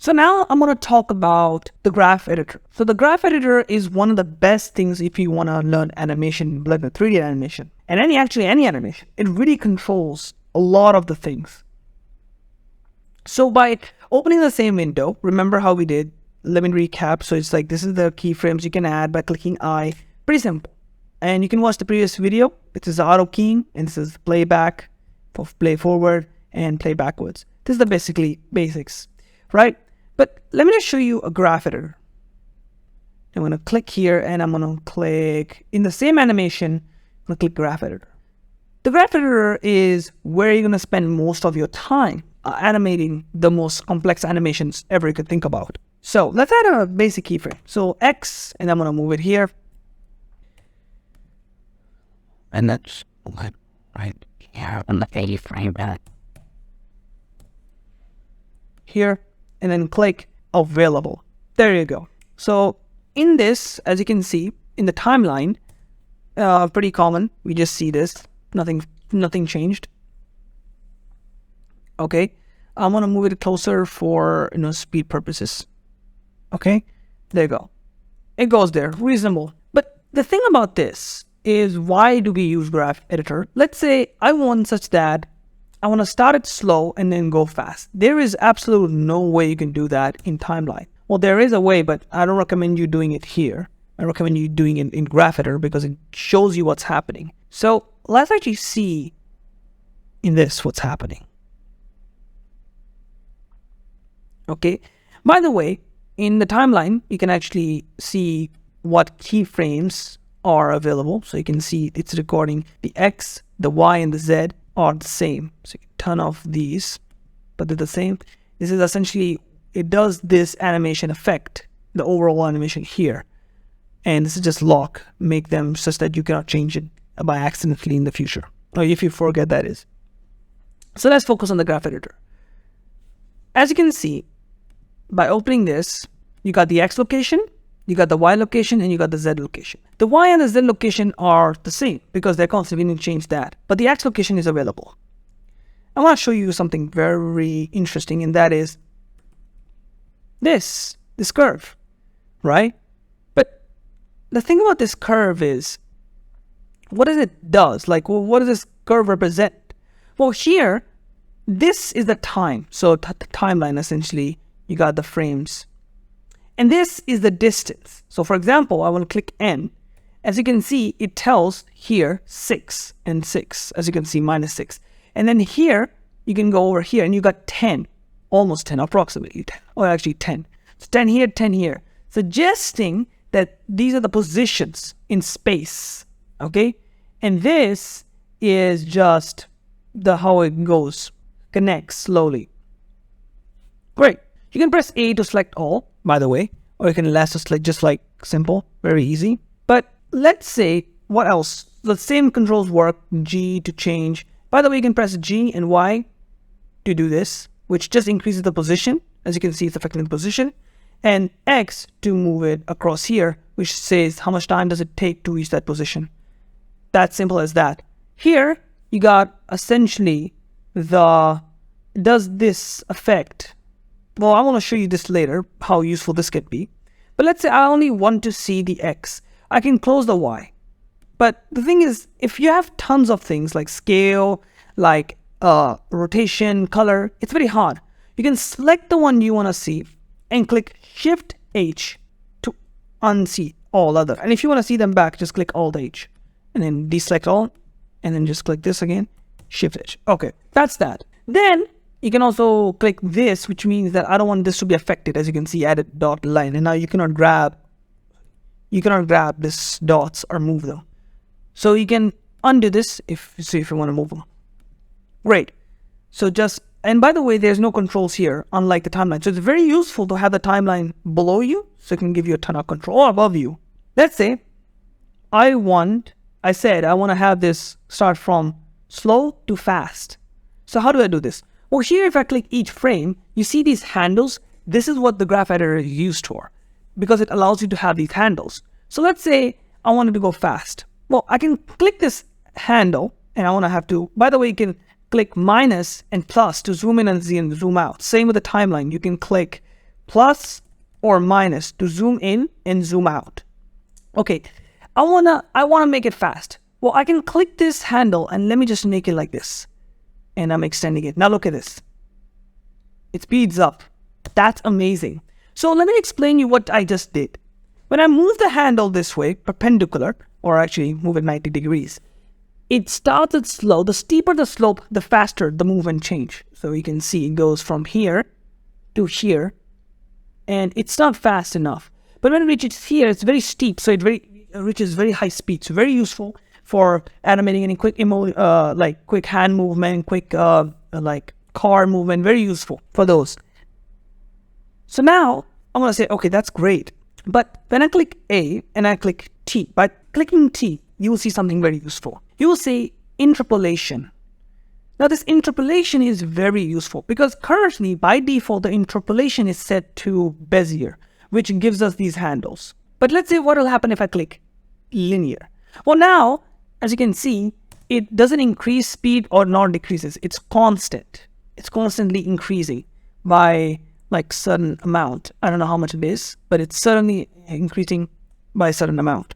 So now I'm going to talk about the graph editor. So the graph editor is one of the best things if you want to learn animation, Blender 3D animation, and any animation. It really controls a lot of the things. So by opening the same window, remember how we did? Let me recap. So it's like, this is the keyframes you can add by clicking I. Pretty simple. And you can watch the previous video. It is auto keying, and this is playback, for play forward and play backwards. This is the basically basics, right? But let me just show you a graph editor. I'm going to click here and I'm going to click in the same animation. I'm going to click graph editor. The graph editor is where you're going to spend most of your time animating the most complex animations ever you could think about. So let's add a basic keyframe. So X, and I'm going to move it here. And that's right here on the keyframe back. Here, and then click available. There you go. So in this, as you can see in the timeline, pretty common. We just see this. Nothing changed. Okay, I'm gonna move it closer for speed purposes. Okay, there you go. It goes there, reasonable. But the thing about this is, why do we use graph editor? Let's say I want such that I want to start it slow and then go fast. There is absolutely no way you can do that in timeline. Well, there is a way, but I don't recommend you doing it here. I recommend you doing it in graph editor because it shows you what's happening. So let's actually see in this what's happening. Okay. By the way, in the timeline, you can actually see what keyframes are available. So you can see it's recording the X, the Y, and the Z are the same. So you can turn off these, but they're the same. This is essentially, it does this animation effect, the overall animation here. And this is just lock, make them such that you cannot change it by accidentally in the future, or if you forget, that is. So let's focus on the graph editor. As you can see, by opening this, you got the X location, you got the Y location, and you got the Z location. The Y and the Z location are the same because they're constantly going to change that, but the X location is available. I want to show you something very interesting, and that is this curve, right? But the thing about this curve is, what does it does? Like, well, what does this curve represent? Well, here, this is the time. So the timeline, essentially, you got the frames. And this is the distance. So for example, I will click N. As you can see, it tells here 6 and 6. As you can see, -6. And then here, you can go over here and you got 10. Almost 10, approximately 10. Or actually 10. So 10 here, 10 here. Suggesting that these are the positions in space. Okay? And this is just how it goes. Connects slowly. Great. You can press A to select all, by the way, or you can last to select just like simple, very easy. But let's say, what else? The same controls work, G to change. By the way, you can press G and Y to do this, which just increases the position. As you can see, it's affecting the position. And X to move it across here, which says how much time does it take to reach that position. That simple as that. Here, you got essentially does this affect? Well, I want to show you this later, how useful this could be. But let's say I only want to see the X. I can close the Y. But the thing is, if you have tons of things like scale, like rotation, color, it's very hard. You can select the one you want to see and click Shift H to unsee all other. And if you want to see them back, just click Alt H and then deselect all, and then just click this again, Shift H. Okay, that's that. Then you can also click this, which means that I don't want this to be affected. As you can see, added dot line, and now you cannot grab this dots or move them. So you can undo this if you want to move them. Great. So and by the way, there's no controls here, unlike the timeline. So it's very useful to have the timeline below you, so it can give you a ton of control, or above you. Let's say I want to have this start from slow to fast. So how do I do this? Well, here, if I click each frame, you see these handles. This is what the graph editor is used for, because it allows you to have these handles. So let's say I wanted to go fast. Well, I can click this handle, and I want to have to, by the way, you can click minus and plus to zoom in and zoom out. Same with the timeline. You can click plus or minus to zoom in and zoom out. Okay, I wanna make it fast. Well, I can click this handle and let me just make it like this. And I'm extending it. Now look at this. It speeds up. That's amazing. So let me explain you what I just did. When I move the handle this way, perpendicular, or actually move it 90 degrees, it started slow. The steeper the slope, the faster the movement change. So you can see it goes from here to here, and it's not fast enough. But when it reaches here, it's very steep, so it reaches very high speed. So very useful for animating any quick like quick hand movement, quick like car movement. Very useful for those. So now I'm gonna say, okay, that's great. But when I click A and I click T, by clicking T, you will see something very useful. You will see interpolation. Now this interpolation is very useful because currently by default the interpolation is set to Bezier, which gives us these handles. But let's see what will happen if I click linear. Well, now as you can see, it doesn't increase speed or not decreases. It's constant. It's constantly increasing by like certain amount. I don't know how much it is, but it's certainly increasing by a certain amount.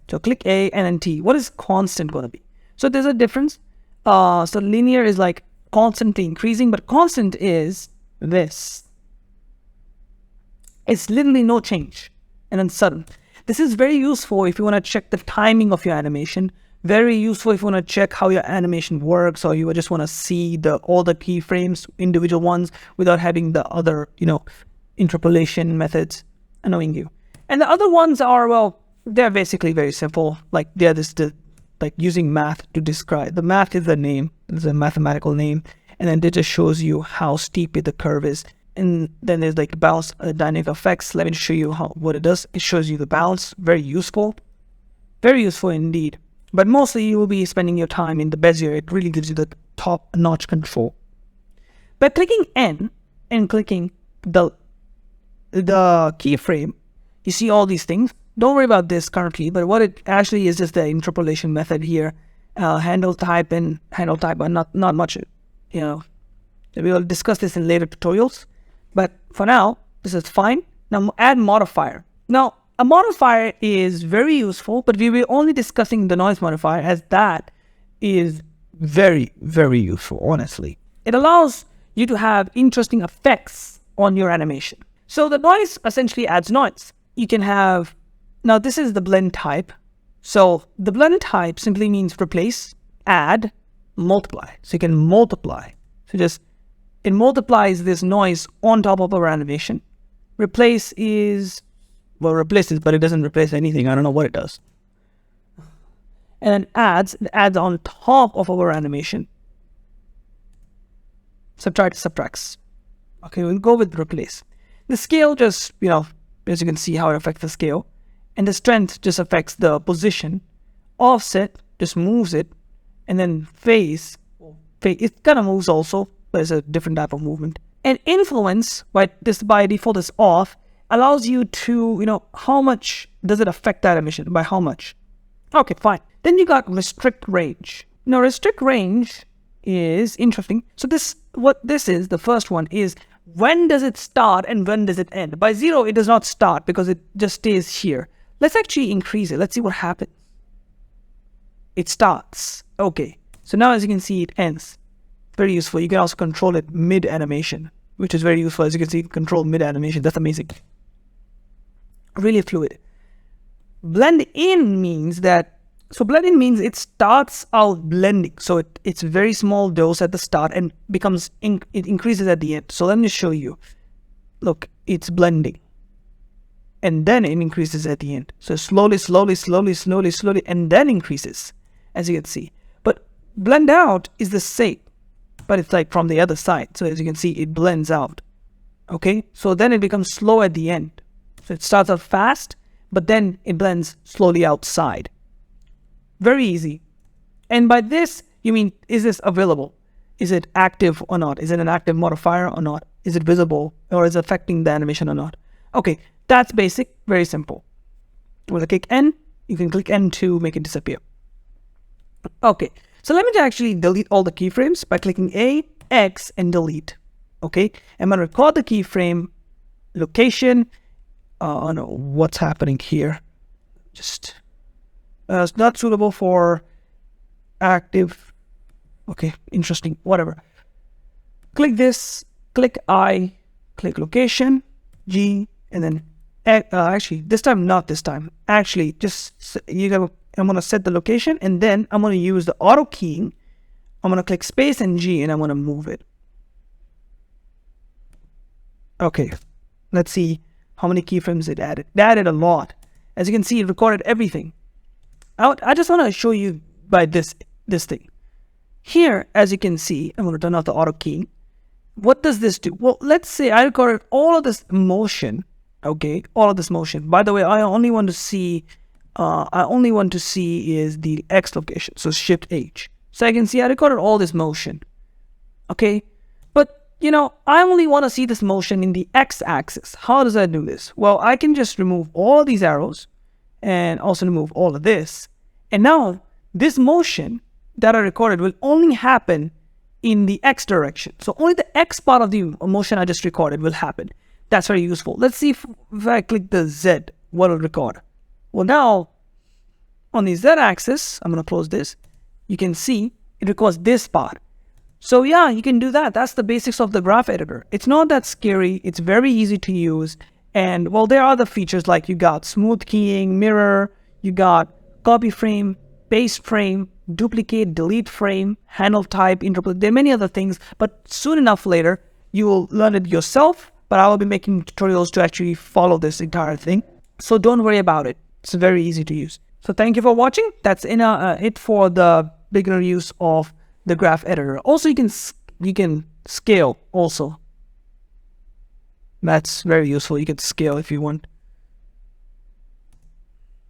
So click A and then T. What is constant going to be? So there's a difference. So linear is like constantly increasing, but constant is this. It's literally no change and then sudden. This is very useful if you want to check the timing of your animation. Very useful if you want to check how your animation works, or you just want to see all the keyframes, individual ones, without having the other, interpolation methods annoying you. And the other ones are, well, they're basically very simple. Like they're just like using math to describe. The math is the name, it's a mathematical name, and then it just shows you how steep the curve is. And then there's like bounce dynamic effects. Let me show you what it does. It shows you the bounce. Very useful indeed. But mostly you will be spending your time in the Bezier. It really gives you the top-notch control. By clicking N and clicking the keyframe, you see all these things. Don't worry about this currently, but what it actually is just the interpolation method here. Handle type, but not much, We will discuss this in later tutorials. But for now, this is fine. Now add modifier. Now, a modifier is very useful, but we were only discussing the noise modifier, as that is very, very useful, honestly. It allows you to have interesting effects on your animation. So the noise essentially adds noise. You can have, now this is the blend type. So the blend type simply means replace, add, multiply. So you can multiply. So it multiplies this noise on top of our animation. Replace is, well, replaces, but it doesn't replace anything. I don't know what it does. And then it adds on top of our animation. Subtracts. Okay, we'll go with replace. The scale just, as you can see how it affects the scale. And the strength just affects the position. Offset just moves it. And then phase, it kind of moves also, but it's a different type of movement. And influence, this by default is off, allows you to, how much does it affect the animation? By how much? Okay, fine. Then you got restrict range. Now, restrict range is interesting. So the first one is, when does it start and when does it end? By 0, it does not start because it just stays here. Let's actually increase it. Let's see what happens. It starts. Okay. So now as you can see, it ends. Very useful. You can also control it mid-animation, which is very useful. As you can see, control mid-animation. That's amazing. Really fluid. Blend in means it starts out blending. So it's very small dose at the start and it increases at the end. So let me show you. Look, it's blending. And then it increases at the end. So slowly, and then increases, as you can see. But blend out is the same, but it's like from the other side. So as you can see, it blends out. Okay, so then it becomes slow at the end. So it starts out fast, but then it blends slowly outside. Very easy. And by this, you mean, is this available? Is it active or not? Is it an active modifier or not? Is it visible or is it affecting the animation or not? Okay, that's basic, very simple. With a click N, you can click N to make it disappear. Okay, so let me actually delete all the keyframes by clicking A, X, and delete. Okay, I'm going to record the keyframe location. Oh no, what's happening here? Just it's not suitable for active. Okay, interesting. Whatever. Click this. Click I. Click location. G, and then actually this time, not this time. Actually, just I'm gonna set the location, and then I'm gonna use the auto keying. I'm gonna click space and G, and I'm gonna move it. Okay, let's see how many keyframes it added. It added a lot. As you can see, it recorded everything. I just want to show you by this thing. Here, as you can see, I'm going to turn off the auto keying. What does this do? Well, let's say I recorded all of this motion. Okay, all of this motion. By the way, I only want to see is the X location. So Shift H. So I can see I recorded all this motion. Okay, but you know, I only want to see this motion in the X axis. How does I do this? Well, I can just remove all these arrows and also remove all of this. And now this motion that I recorded will only happen in the X direction. So only the X part of the motion I just recorded will happen. That's very useful. Let's see if I click the Z, what will record. Well, now on the Z axis, I'm going to close this. You can see it records this part. So yeah, you can do that. That's the basics of the graph editor. It's not that scary. It's very easy to use. And well, there are other features like you got smooth keying, mirror, you got copy frame, paste frame, duplicate, delete frame, handle type, interpolate. There are many other things, but soon enough later, you will learn it yourself. But I will be making tutorials to actually follow this entire thing. So don't worry about it. It's very easy to use. So thank you for watching. That's it for the beginner use of the graph editor. Also, you can scale also. That's very useful. You can scale if you want.